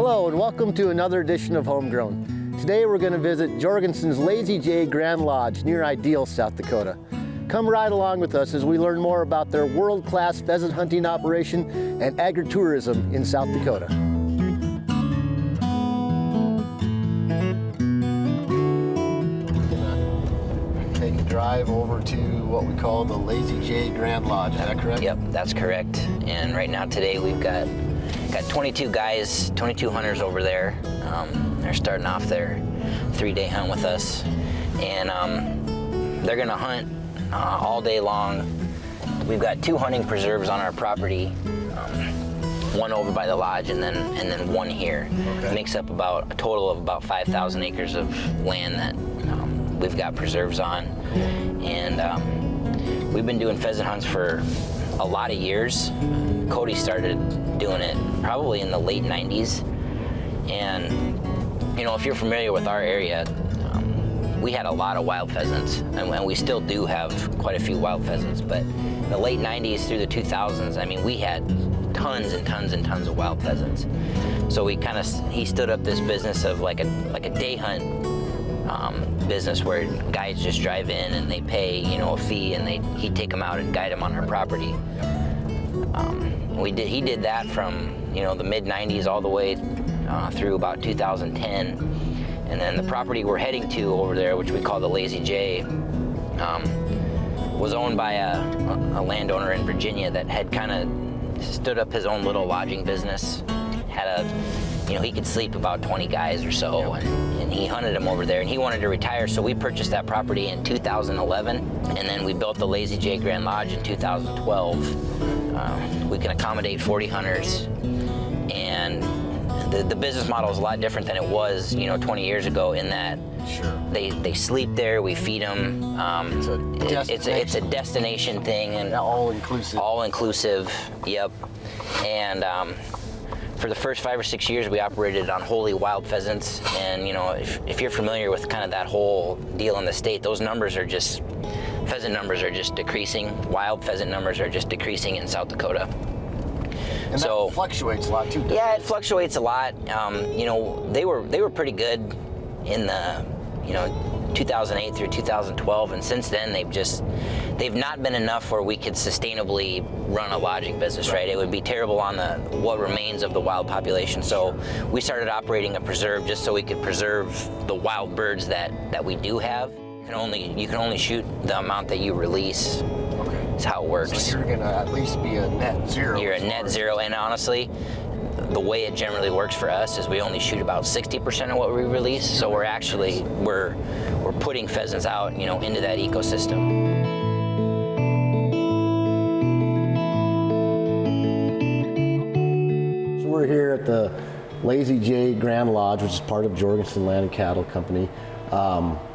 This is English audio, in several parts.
Hello and welcome to another edition of Homegrown. Today we're going to visit Jorgensen's Lazy J Grand Lodge near Ideal, South Dakota. Come ride along with us as we learn more about their world-class pheasant hunting operation and agritourism in South Dakota. Take a drive over to what we call the Lazy J Grand Lodge, is that correct? Yep, that's correct. And right now today we've got 22 guys, 22 hunters over there. They're starting off their 3-day hunt with us. And they're gonna hunt all day long. We've got 2 hunting preserves on our property, one over by the lodge and then one here. Okay. It makes up about a total of about 5,000 acres of land that we've got preserves on. And we've been doing pheasant hunts for a lot of years. Cody started doing it probably in the late 90s. And you know, if you're familiar with our area, we had a lot of wild pheasants, and we still do have quite a few wild pheasants, but in the late 90s through the 2000s, I mean, we had tons and tons and tons of wild pheasants. So he stood up this business of like a day hunt business where guys just drive in and they pay, you know, a fee, and he'd take them out and guide them on our property. He did that from, you know, the mid 90s all the way through about 2010. And then the property we're heading to over there, which we call the Lazy J, was owned by a landowner in Virginia that had kind of stood up his own little lodging business. He could sleep about 20 guys or so, and he hunted them over there, and he wanted to retire, so we purchased that property in 2011, and then we built the Lazy J Grand Lodge in 2012. We can accommodate 40 hunters, and the business model is a lot different than it was, 20 years ago, in that they sleep there, we feed them. It's a destination thing, and all inclusive. Yep. And for the first 5 or 6 years, we operated on wholly wild pheasants. And if you're familiar with kind of that whole deal in the state, pheasant numbers are just decreasing. Wild pheasant numbers are just decreasing in South Dakota. And that fluctuates a lot too. Yeah, it fluctuates a lot. They were pretty good in the 2008 through 2012, and since then they've not been enough where we could sustainably run a lodging business. Right? It would be terrible on what remains of the wild population. So we started operating a preserve just so we could preserve the wild birds that we do have. You can only shoot the amount that you release. That's how it works. So you're going to at least be a net zero. You're a net zero, and honestly, the way it generally works for us is we only shoot about 60% of what we release. So we're putting pheasants out, into that ecosystem. So we're here at the Lazy J Grand Lodge, which is part of Jorgensen Land and Cattle Company.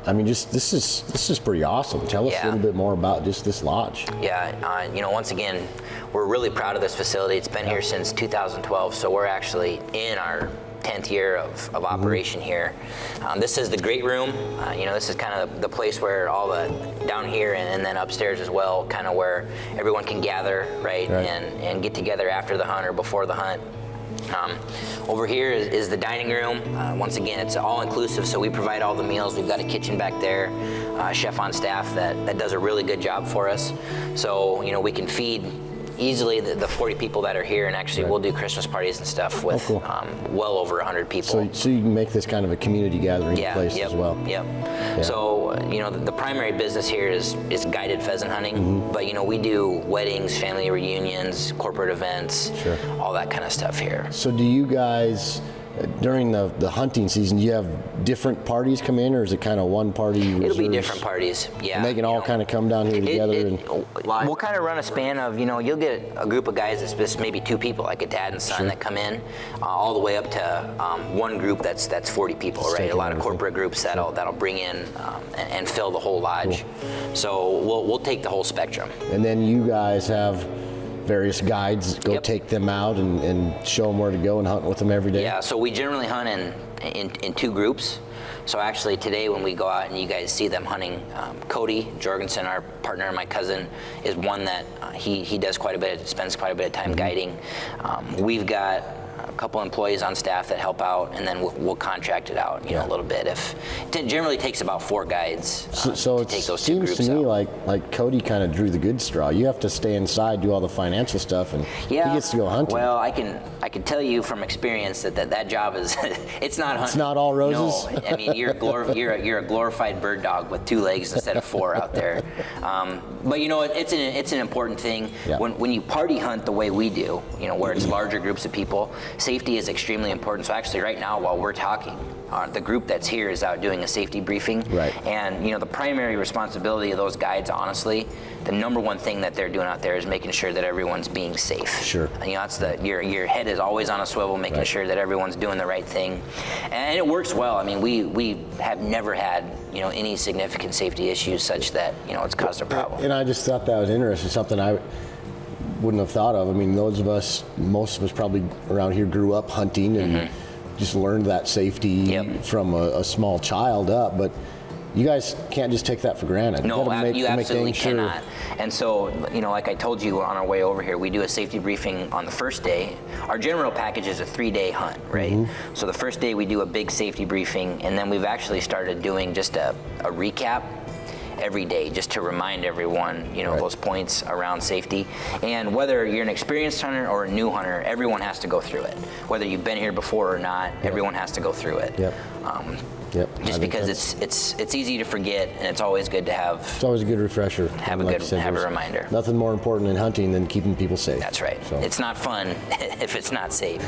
This is pretty awesome. Tell us a little bit more about just this lodge. Yeah, once again, we're really proud of this facility. It's been here since 2012, so we're actually in our 10th year of operation here. This is the great room. This is kind of the place where all down here and then upstairs as well, kind of where everyone can gather, right? And get together after the hunt or before the hunt. Over here is the dining room. Once again, it's all inclusive, so we provide all the meals. We've got a kitchen back there, a chef on staff that does a really good job for us. So, we can feed easily the 40 people that are here, and actually we'll do Christmas parties and stuff with well over 100 people. So you can make this kind of a community gathering place as well. Yep. Yeah. So, the primary business here is guided pheasant hunting, but we do weddings, family reunions, corporate events, all that kind of stuff here. So do you guys, during the hunting season, do you have different parties come in, or is it kind of one party reserves? It'll be different parties, yeah. And they can all kind of come down here together? We'll kind of run a span of, you'll get a group of guys that's just maybe 2 people, like a dad and son that come in, all the way up to one group that's 40 people, right? A lot of corporate groups that'll bring in and fill the whole lodge. Cool. So we'll take the whole spectrum. And then you guys have various guides take them out and show them where to go and hunt with them every day? Yeah, so we generally hunt in 2 groups. So actually today when we go out and you guys see them hunting, Cody Jorgensen, our partner and my cousin, is one that he does spends quite a bit of time guiding. We've got couple employees on staff that help out, and then we'll contract it out, you know, a little bit. It generally takes about 4 guides to take those 2 groups out. Seems to me like Cody kind of drew the good straw. You have to stay inside, do all the financial stuff, and he gets to go hunting. Well, I can tell you from experience that job is it's not hunting. It's not all roses. No, I mean you're a glorified bird dog with 2 legs instead of 4 out there. But you know, it's an important thing when you party hunt the way we do. You know, where it's larger groups of people, safety is extremely important. So actually, right now while we're talking, the group that's here is out doing a safety briefing. Right. And you know, the primary responsibility of those guides, honestly, the number one thing that they're doing out there is making sure that everyone's being safe. Sure. And, you know, that's your head is always on a swivel, making sure that everyone's doing the right thing, and it works well. I mean, we have never had, you know, any significant safety issues such that, you know, it's caused a problem. And I just thought that was interesting, something I wouldn't have thought of. I mean, most of us probably around here grew up hunting and just learned that safety from a small child up, but you guys can't just take that for granted. No, you absolutely cannot. And so, you know, like I told you on our way over here, we do a safety briefing on the first day. Our general package is a 3-day hunt, right? So the first day we do a big safety briefing, and then we've actually started doing just a recap every day, just to remind everyone, you know, those points around safety. And whether you're an experienced hunter or a new hunter, everyone has to go through it. Whether you've been here before or not, everyone has to go through it. Just because it's easy to forget, and it's always good to have. It's always a good refresher. Have a reminder. Nothing more important in hunting than keeping people safe. That's right. So. It's not fun if it's not safe.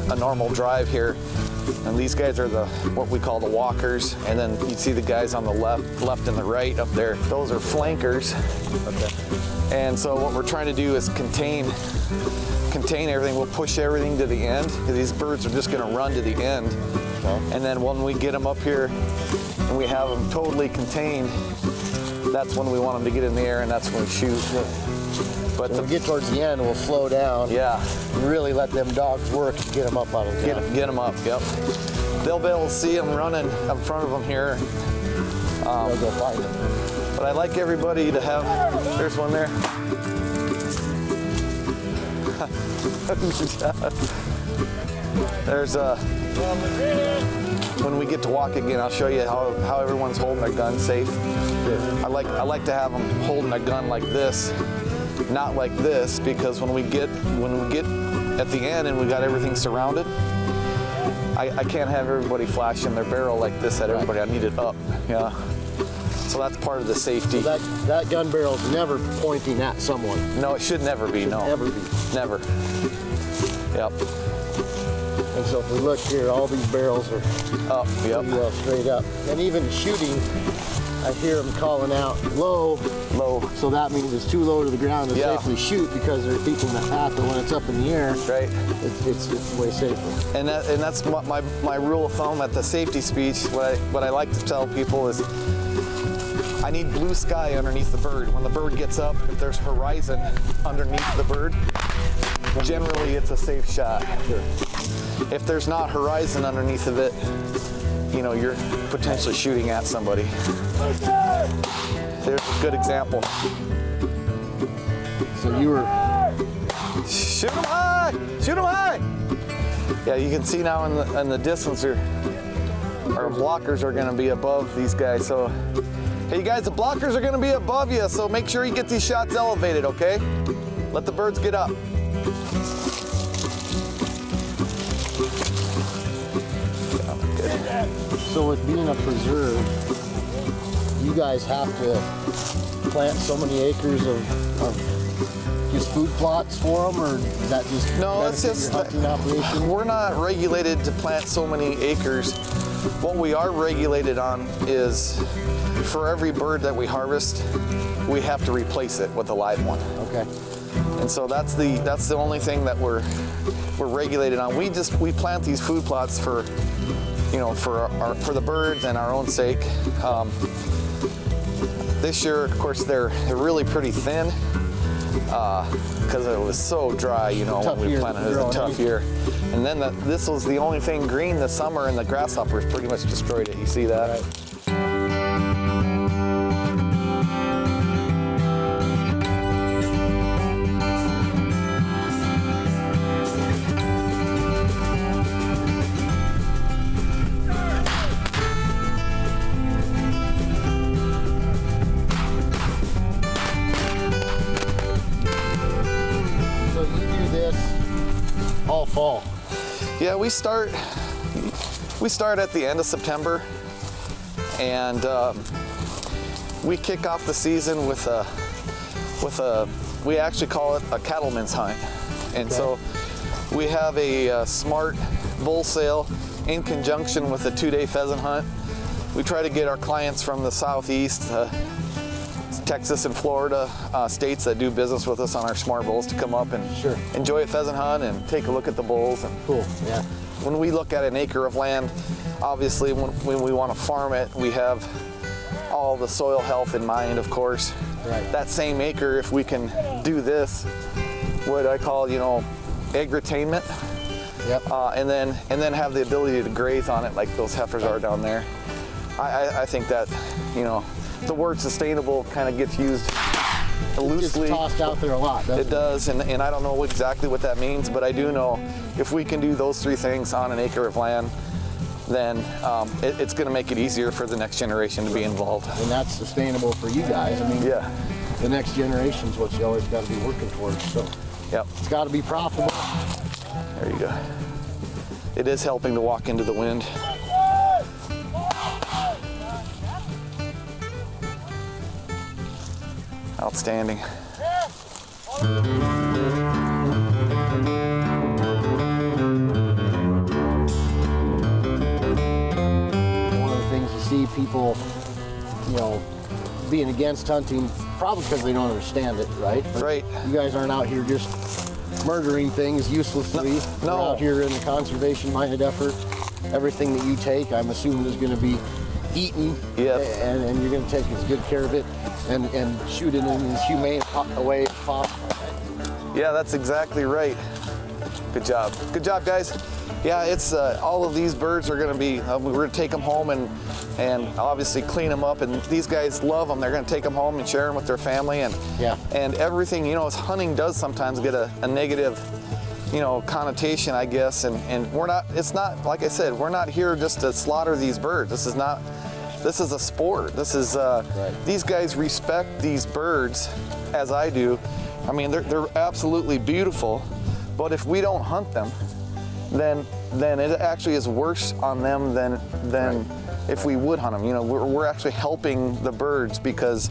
A normal drive here, and these guys are what we call the walkers, and then you see the guys on the left and the right up there, those are flankers. Okay. And so what we're trying to do is contain everything. We'll push everything to the end, because these birds are just going to run to the end. Okay. And then when we get them up here and we have them totally contained, that's when we want them to get in the air, and that's when we shoot. But when we get towards the end, we'll slow down. Yeah. And really let them dogs work and get them up out of the ground. Get them up, yep. They'll be able to see them running in front of them here. They'll go find them. But I like everybody to have, there's one there. There's when we get to walk again, I'll show you how everyone's holding their gun safe. I like to have them holding a gun like this, not like this, because when we get at the end and we got everything surrounded, I can't have everybody flashing their barrel like this at everybody. I need it up, yeah. So that's part of the safety. So that gun barrel is never pointing at someone. No, it should never be. No. Never be. Never. Yep. And so if we look here, all these barrels are up. Yep. Pretty well straight up. And even shooting, I hear them calling out low. Low. So that means it's too low to the ground to safely shoot, because there are people in that path, but when it's up in the air, right, it's way safer. And that's my rule of thumb at the safety speech. What I like to tell people is, I need blue sky underneath the bird. When the bird gets up, if there's horizon underneath the bird, generally it's a safe shot. Sure. If there's not horizon underneath of it, you know, you're potentially shooting at somebody. There's a good example. So you were... Shoot them high! Shoot them high! Yeah, you can see now in the distance our blockers are going to be above these guys. So, hey guys, the blockers are going to be above you, so make sure you get these shots elevated, okay? Let the birds get up. So with being a preserve, you guys have to plant so many acres of just food plots for them, or is that just no? It's just hunting operation? We're not regulated to plant so many acres. What we are regulated on is, for every bird that we harvest, we have to replace it with a live one. Okay. And so that's the only thing that we're regulated on. We plant these food plots for, you know, for the birds and our own sake. This year, of course, they're really pretty thin because it was so dry, you know, when we planted. It was a tough year. And then this was the only thing green this summer, and the grasshoppers pretty much destroyed it. You see that? Right. All fall. Yeah, we start at the end of September, and we kick off the season with a we actually call it a cattleman's hunt, and so we have a smart bull sale in conjunction with a 2-day pheasant hunt. We try to get our clients from the southeast, Texas and Florida, states that do business with us on our smart bulls to come up and enjoy a pheasant hunt and take a look at the bulls. And cool, yeah. When we look at an acre of land, obviously when we want to farm it, we have all the soil health in mind, of course. Right. That same acre, if we can do this, what I call, you know, agritainment, yep. and then have the ability to graze on it like those heifers are down there. I think that, you know, the word sustainable kind of gets used loosely. It's tossed out there a lot, doesn't it? It does, and I don't know exactly what that means, but I do know if we can do those 3 things on an acre of land, then it's going to make it easier for the next generation to be involved. And that's sustainable for you guys. I mean, yeah. The next generation is what you always got to be working towards. So yep. It's got to be profitable. There you go. It is helping to walk into the wind. Outstanding. One of the things you see people, you know, being against hunting, probably because they don't understand it, right? But right. You guys aren't out here just murdering things uselessly. No. You're out here in a conservation-minded effort. Everything that you take, I'm assuming, is going to be eaten, yep. and you're going to take as good care of it and shoot it in as humane a way as possible. Yeah, that's exactly right. Good job. Good job, guys. Yeah, it's all of these birds are going to be, we're going to take them home and obviously clean them up, and these guys love them. They're going to take them home and share them with their family, and and everything, you know, as hunting does sometimes get a negative, you know, connotation, I guess, and we're not, it's not, like I said, we're not here just to slaughter these birds. This is a sport. This is, these guys respect these birds as I do. I mean, they're absolutely beautiful, but if we don't hunt them, then it actually is worse on them than if we would hunt them. You know, we're actually helping the birds because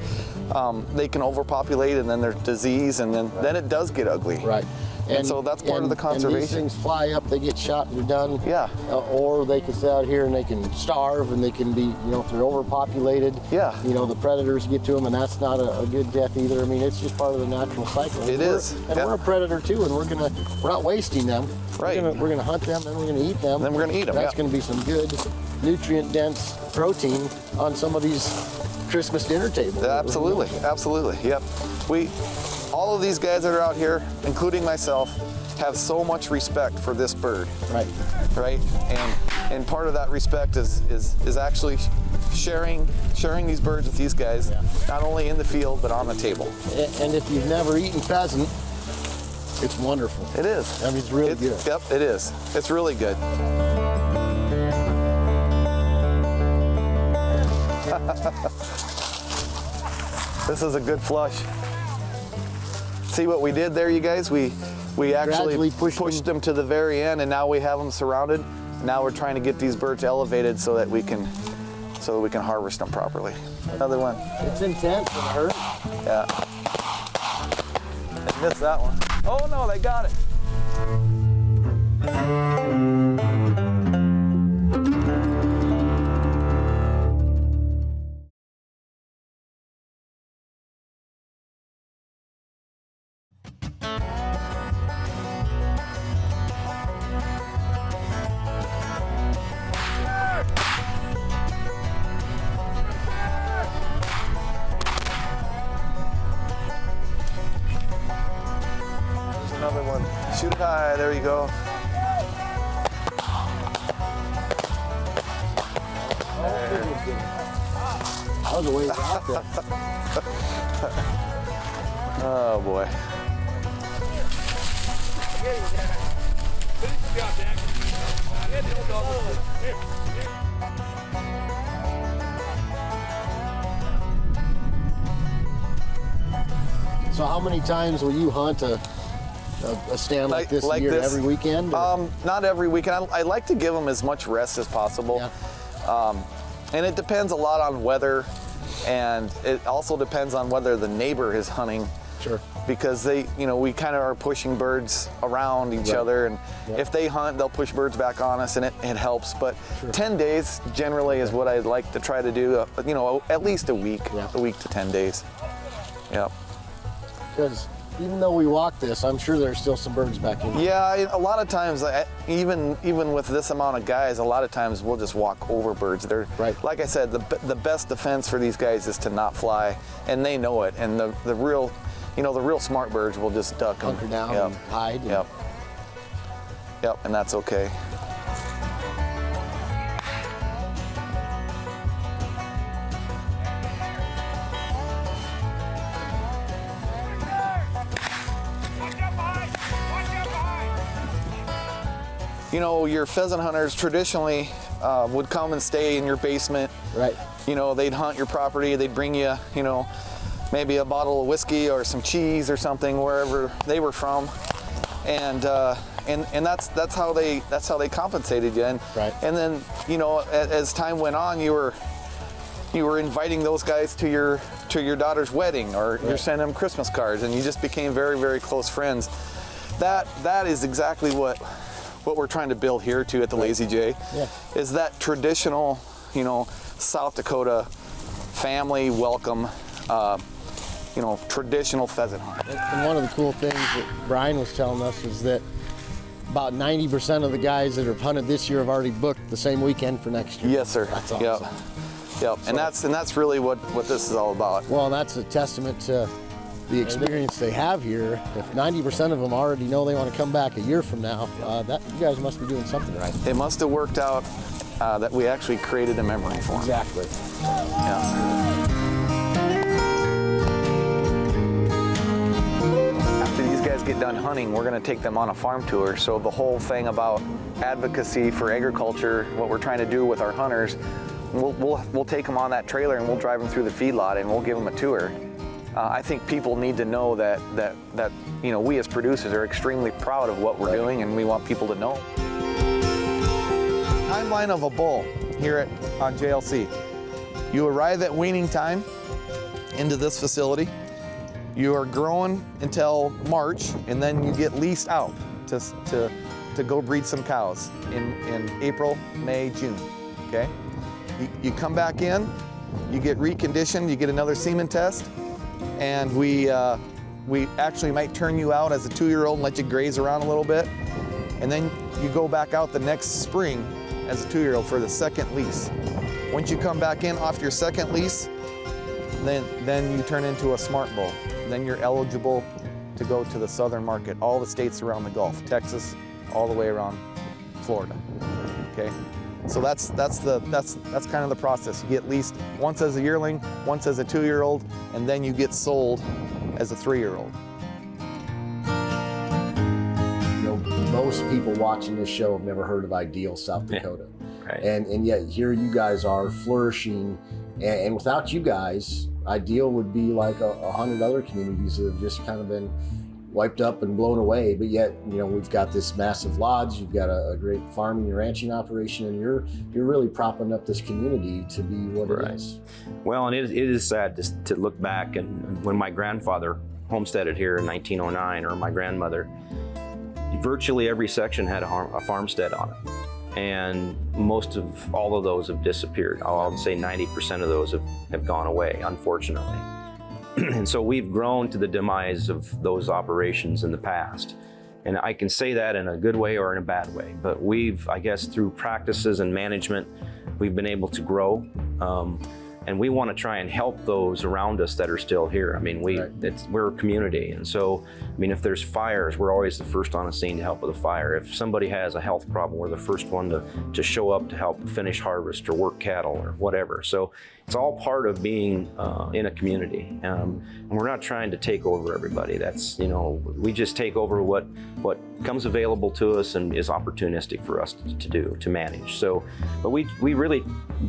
they can overpopulate, and then there's disease, and then it does get ugly. Right. And so that's part of the conservation. And these things fly up, they get shot and they're done. Yeah. Or they can sit out here and they can starve, and they can be, you know, if they're overpopulated, yeah. you know, the predators get to them, and that's not a good death either. I mean, it's just part of the natural cycle. It is. And we're a predator too, and we're not wasting them. Right. We're gonna hunt them, then we're gonna eat them. Then we're gonna eat them. That's gonna be some good nutrient-dense protein on some of these Christmas dinner tables. Absolutely, absolutely, yep. All of these guys that are out here, including myself, have so much respect for this bird. Right. Right? And part of that respect is actually sharing these birds with these guys, not only in the field, but on the table. And if you've never eaten pheasant, it's wonderful. It is. I mean, it's really good. Yep, it is. It's really good. This is a good flush. See what we did there, you guys? We actually pushed them to the very end, and now we have them surrounded. Now we're trying to get these birds elevated so that we can harvest them properly. Another one. It's intense and it hurts. Yeah. I missed that one. Oh no, they got it. Shoot it high. There you go. That was a ways out there. Oh boy. So how many times will you hunt a stand like this a year? Every weekend? Not every weekend. I like to give them as much rest as possible. Yeah. And it depends a lot on weather, and it also depends on whether the neighbor is hunting. Sure. Because they, we kind of are pushing birds around each other, and if they hunt, they'll push birds back on us, and it helps. But 10 days generally is what I'd like to try to do. At least a week to 10 days. Yeah. Because even though we walk this, I'm sure there's still some birds back in. Yeah, a lot of times, even with this amount of guys, a lot of times we'll just walk over birds. They're like I said, the best defense for these guys is to not fly, and they know it. And the real smart birds will just duck and hunker down and hide. Yep. And that's okay. Your pheasant hunters traditionally would come and stay in your basement. Right. They'd hunt your property. They'd bring you, maybe a bottle of whiskey or some cheese or something wherever they were from, and that's how they compensated you. And then as time went on, you were inviting those guys to your daughter's wedding, or you're sending them Christmas cards, and you just became very, very close friends. That is exactly what we're trying to build here too at the Lazy J, is that traditional, South Dakota family welcome, traditional pheasant hunt. And one of the cool things that Brian was telling us is that about 90% of the guys that have hunted this year have already booked the same weekend for next year. Yes, sir. That's awesome. Yep. And that's really what this is all about. Well, that's a testament to the experience they have here. If 90% of them already know they want to come back a year from now, that you guys must be doing something right. It must have worked out that we actually created a memory for them. Exactly. Yeah. After these guys get done hunting, we're going to take them on a farm tour. So the whole thing about advocacy for agriculture, what we're trying to do with our hunters, we'll take them on that trailer and we'll drive them through the feedlot and we'll give them a tour. I think people need to know that we as producers are extremely proud of what we're doing, and we want people to know. Timeline of a bull here on JLC. You arrive at weaning time into this facility. You are growing until March, and then you get leased out to go breed some cows in April, May, June. Okay. You come back in, you get reconditioned, you get another semen test. And we actually might turn you out as a 2-year-old and let you graze around a little bit. And then you go back out the next spring as a 2-year-old for the second lease. Once you come back in off your second lease, then you turn into a smart bull. Then you're eligible to go to the southern market, all the states around the Gulf, Texas, all the way around Florida. Okay? So that's kind of the process. You get leased once as a yearling, once as a 2-year-old, and then you get sold as a 3-year-old. Most people watching this show have never heard of Ideal South Dakota. Right. And yet here you guys are flourishing, and without you guys, Ideal would be like 100 other communities that have just kind of been wiped up and blown away. But yet, we've got this massive lodge, you've got a great farming and ranching operation, and you're really propping up this community to be what it is. Well, and it is sad to look back, and when my grandfather homesteaded here in 1909, or my grandmother, virtually every section had a farmstead on it. And most of all of those have disappeared. I'll say 90% of those have gone away, unfortunately. And so we've grown to the demise of those operations in the past. And I can say that in a good way or in a bad way, but we've, I guess, through practices and management, we've been able to grow. And we want to try and help those around us that are still here. I mean, we're a community. And so, I mean, if there's fires, we're always the first on the scene to help with a fire. If somebody has a health problem, we're the first one to show up to help finish harvest or work cattle or whatever. So it's all part of being in a community. And we're not trying to take over everybody. That's, you know, we just take over what comes available to us and is opportunistic for us to do, to manage. So, but we really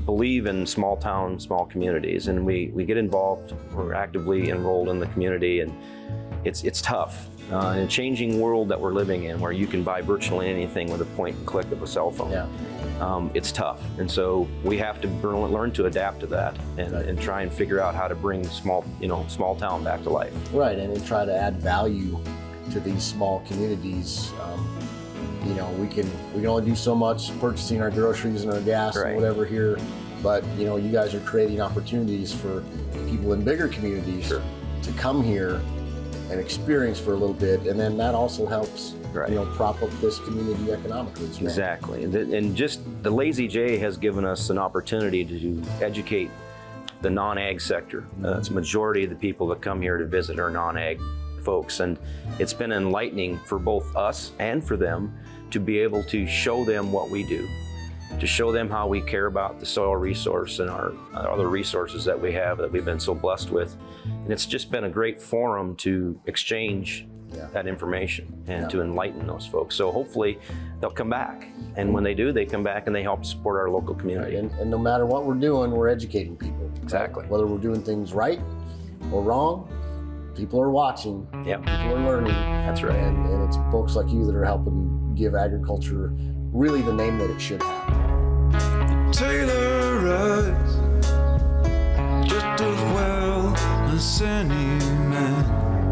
believe in small town, small communities, and we get involved. We're actively enrolled in the community, and it's tough. In a changing world that we're living in, where you can buy virtually anything with a point and click of a cell phone. Yeah. It's tough, and so we have to learn to adapt to that and try and figure out how to bring small town back to life. Right, and then try to add value to these small communities. You know, we can only do so much purchasing our groceries and our gas and whatever here, but you know, you guys are creating opportunities for people in bigger communities to come here and experience for a little bit, and then that also helps you know, prop up this community economically as well. Exactly, and just the Lazy J has given us an opportunity to educate the non-ag sector. It's a majority of the people that come here to visit are non-ag folks, and it's been enlightening for both us and for them to be able to show them what we do, to show them how we care about the soil resource and our other resources that we have that we've been so blessed with. And it's just been a great forum to exchange that information and to enlighten those folks. So hopefully they'll come back. And when they do, they come back and they help support our local community. Right. And no matter what we're doing, we're educating people. Exactly. Right? Whether we're doing things right or wrong, people are watching, people are learning. That's right. And it's folks like you that are helping give agriculture really the name that it should have. Taylor rides just as well as any man.